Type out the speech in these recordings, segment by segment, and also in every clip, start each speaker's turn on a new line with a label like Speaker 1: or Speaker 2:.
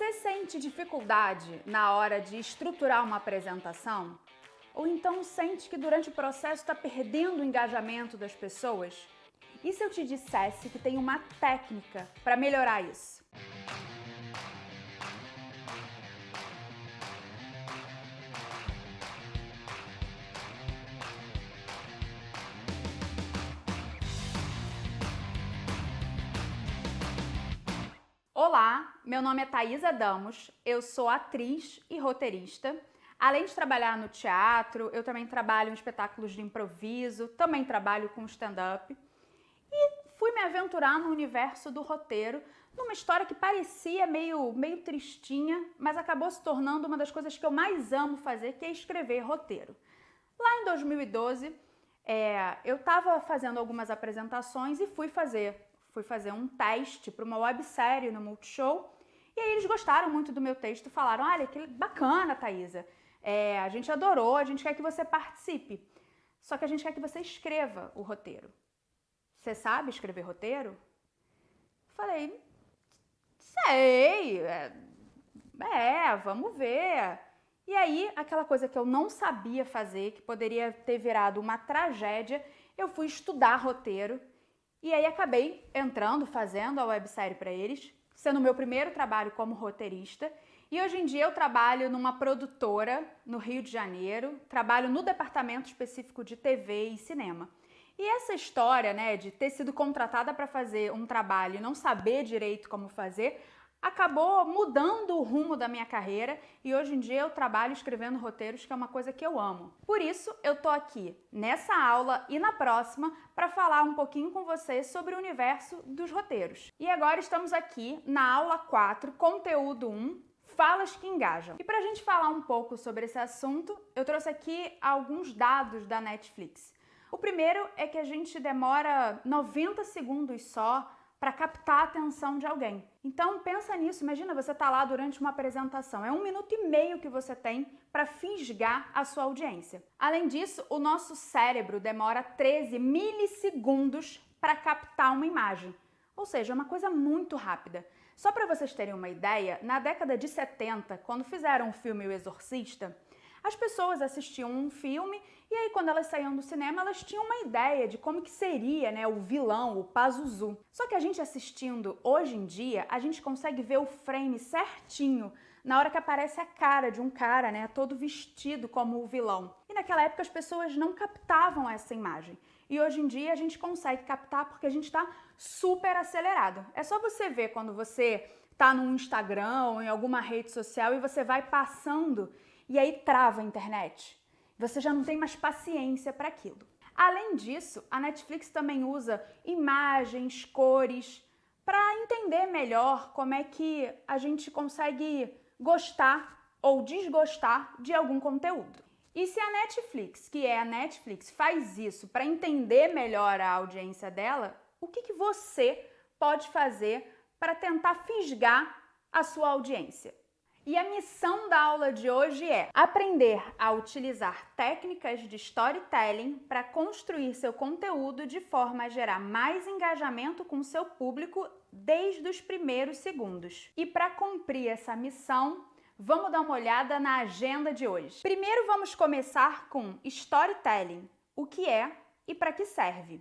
Speaker 1: Você sente dificuldade na hora de estruturar uma apresentação? Ou então sente que durante o processo está perdendo o engajamento das pessoas? E se eu te dissesse que tem uma técnica para melhorar isso? Olá, meu nome é Thaisa Damos, eu sou atriz e roteirista. Além de trabalhar no teatro, eu também trabalho em espetáculos de improviso, também trabalho com stand-up. E fui me aventurar no universo do roteiro, numa história que parecia meio tristinha, mas acabou se tornando uma das coisas que eu mais amo fazer, que é escrever roteiro. Lá em 2012, eu estava fazendo algumas apresentações e fui fazer um teste para uma websérie no Multishow. E aí eles gostaram muito do meu texto e falaram: olha, que bacana, Thaisa, a gente adorou, a gente quer que você participe. Só que a gente quer que você escreva o roteiro. Você sabe escrever roteiro? Falei, sei, vamos ver. E aí, aquela coisa que eu não sabia fazer, que poderia ter virado uma tragédia, eu fui estudar roteiro. E aí acabei entrando, fazendo a websérie para eles, sendo o meu primeiro trabalho como roteirista. E hoje em dia eu trabalho numa produtora no Rio de Janeiro, trabalho no departamento específico de TV e cinema. E essa história, né, de ter sido contratada para fazer um trabalho e não saber direito como fazer, acabou mudando o rumo da minha carreira e hoje em dia eu trabalho escrevendo roteiros, que é uma coisa que eu amo. Por isso, eu tô aqui nessa aula e na próxima para falar um pouquinho com você sobre o universo dos roteiros. E agora estamos aqui na aula 4, conteúdo 1, falas que engajam. E para a gente falar um pouco sobre esse assunto, eu trouxe aqui alguns dados da Netflix. O primeiro é que a gente demora 90 segundos só para captar a atenção de alguém. Então pensa nisso, imagina você tá lá durante uma apresentação, é 1 minuto e meio que você tem para fisgar a sua audiência. Além disso, o nosso cérebro demora 13 milissegundos para captar uma imagem, ou seja, é uma coisa muito rápida. Só para vocês terem uma ideia, na década de 70, quando fizeram o filme O Exorcista, as pessoas assistiam um filme e aí quando elas saíam do cinema elas tinham uma ideia de como que seria, né, o vilão, o Pazuzu. Só que a gente assistindo hoje em dia, a gente consegue ver o frame certinho na hora que aparece a cara de um cara, né, todo vestido como o vilão. E naquela época as pessoas não captavam essa imagem. E hoje em dia a gente consegue captar porque a gente está super acelerado. É só você ver quando você está no Instagram ou em alguma rede social e você vai passando e aí trava a internet. Você já não tem mais paciência para aquilo. Além disso, a Netflix também usa imagens, cores, para entender melhor como é que a gente consegue gostar ou desgostar de algum conteúdo. E se a Netflix, que é a Netflix, faz isso para entender melhor a audiência dela, o que você pode fazer para tentar fisgar a sua audiência? E a missão da aula de hoje é aprender a utilizar técnicas de storytelling para construir seu conteúdo de forma a gerar mais engajamento com seu público desde os primeiros segundos. E para cumprir essa missão, vamos dar uma olhada na agenda de hoje. Primeiro vamos começar com storytelling, o que é e para que serve.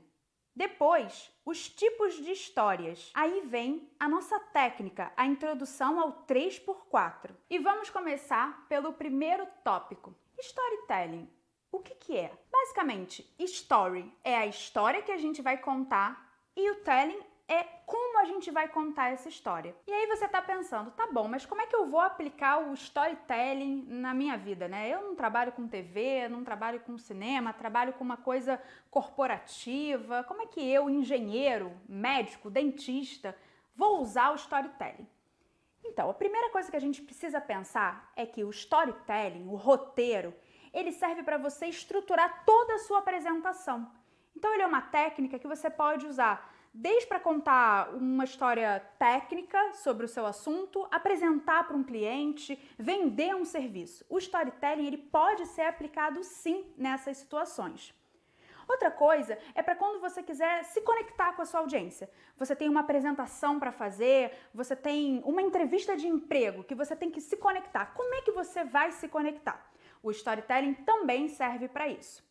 Speaker 1: Depois, os tipos de histórias. Aí vem a nossa técnica, a introdução ao 3x4. E vamos começar pelo primeiro tópico, storytelling. O que é? Basicamente, story é a história que a gente vai contar e o telling é como a gente vai contar essa história. E aí você tá pensando, tá bom, mas como é que eu vou aplicar o storytelling na minha vida, né? Eu não trabalho com TV, não trabalho com cinema, trabalho com uma coisa corporativa. Como é que eu, engenheiro, médico, dentista, vou usar o storytelling? Então, a primeira coisa que a gente precisa pensar é que o storytelling, o roteiro, ele serve para você estruturar toda a sua apresentação. Então, ele é uma técnica que você pode usar desde para contar uma história técnica sobre o seu assunto, apresentar para um cliente, vender um serviço. O storytelling ele pode ser aplicado sim nessas situações. Outra coisa é para quando você quiser se conectar com a sua audiência. Você tem uma apresentação para fazer, você tem uma entrevista de emprego que você tem que se conectar. Como é que você vai se conectar? O storytelling também serve para isso.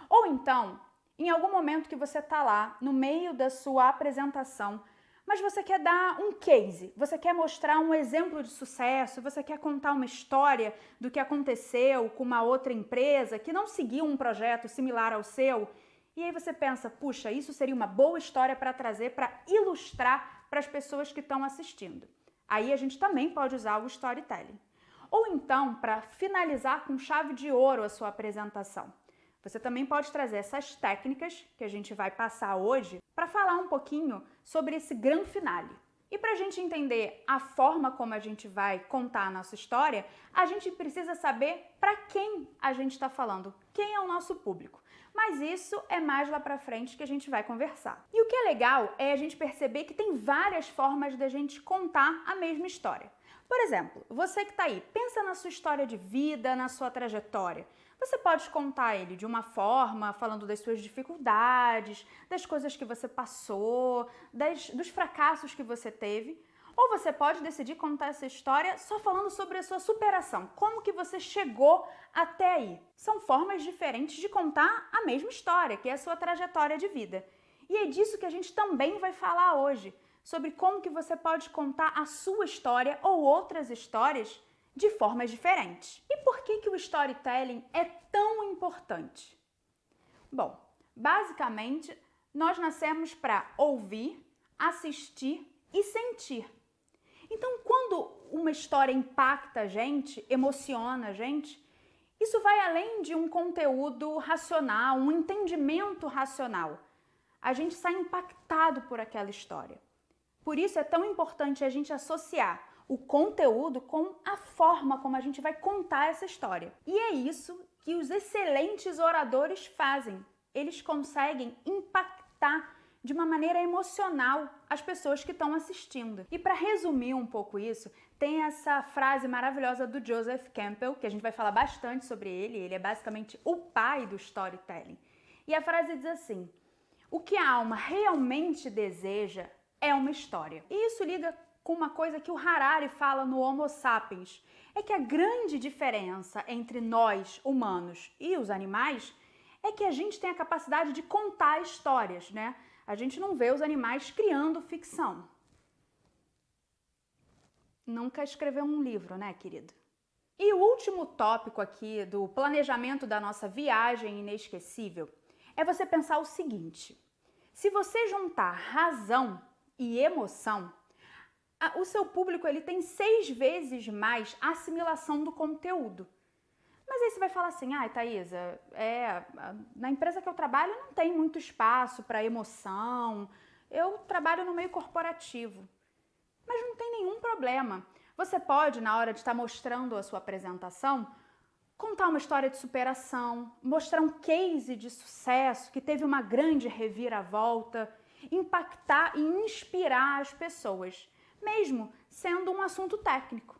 Speaker 1: Ou então, em algum momento que você está lá, no meio da sua apresentação, mas você quer dar um case, você quer mostrar um exemplo de sucesso, você quer contar uma história do que aconteceu com uma outra empresa que não seguiu um projeto similar ao seu, e aí você pensa, puxa, isso seria uma boa história para trazer, para ilustrar para as pessoas que estão assistindo. Aí a gente também pode usar o storytelling. Ou então, para finalizar com chave de ouro a sua apresentação. Você também pode trazer essas técnicas que a gente vai passar hoje para falar um pouquinho sobre esse grande finale. E para a gente entender a forma como a gente vai contar a nossa história, a gente precisa saber para quem a gente está falando, quem é o nosso público. Mas isso é mais lá para frente que a gente vai conversar. E o que é legal é a gente perceber que tem várias formas da gente contar a mesma história. Por exemplo, você que está aí, pensa na sua história de vida, na sua trajetória. Você pode contar ele de uma forma, falando das suas dificuldades, das coisas que você passou, dos fracassos que você teve. Ou você pode decidir contar essa história só falando sobre a sua superação, como que você chegou até aí. São formas diferentes de contar a mesma história, que é a sua trajetória de vida. E é disso que a gente também vai falar hoje, sobre como que você pode contar a sua história ou outras histórias de formas diferentes. E por que o storytelling é tão importante? Bom, basicamente, nós nascemos para ouvir, assistir e sentir. Então, quando uma história impacta a gente, emociona a gente, isso vai além de um conteúdo racional, um entendimento racional. A gente sai impactado por aquela história. Por isso é tão importante a gente associar o conteúdo com a forma como a gente vai contar essa história. E é isso que os excelentes oradores fazem. Eles conseguem impactar de uma maneira emocional as pessoas que estão assistindo. E para resumir um pouco isso, tem essa frase maravilhosa do Joseph Campbell, que a gente vai falar bastante sobre ele é basicamente o pai do storytelling. E a frase diz assim: o que a alma realmente deseja é uma história. E isso liga com uma coisa que o Harari fala no Homo Sapiens, é que a grande diferença entre nós, humanos, e os animais é que a gente tem a capacidade de contar histórias, né? A gente não vê os animais criando ficção. Nunca escreveu um livro, né, querido? E o último tópico aqui do planejamento da nossa viagem inesquecível é você pensar o seguinte: se você juntar razão e emoção, o seu público ele tem 6 vezes mais assimilação do conteúdo. Mas aí você vai falar assim, Thaisa, na empresa que eu trabalho não tem muito espaço para emoção, eu trabalho no meio corporativo. Mas não tem nenhum problema. Você pode, na hora de estar mostrando a sua apresentação, contar uma história de superação, mostrar um case de sucesso que teve uma grande reviravolta, impactar e inspirar as pessoas, mesmo sendo um assunto técnico.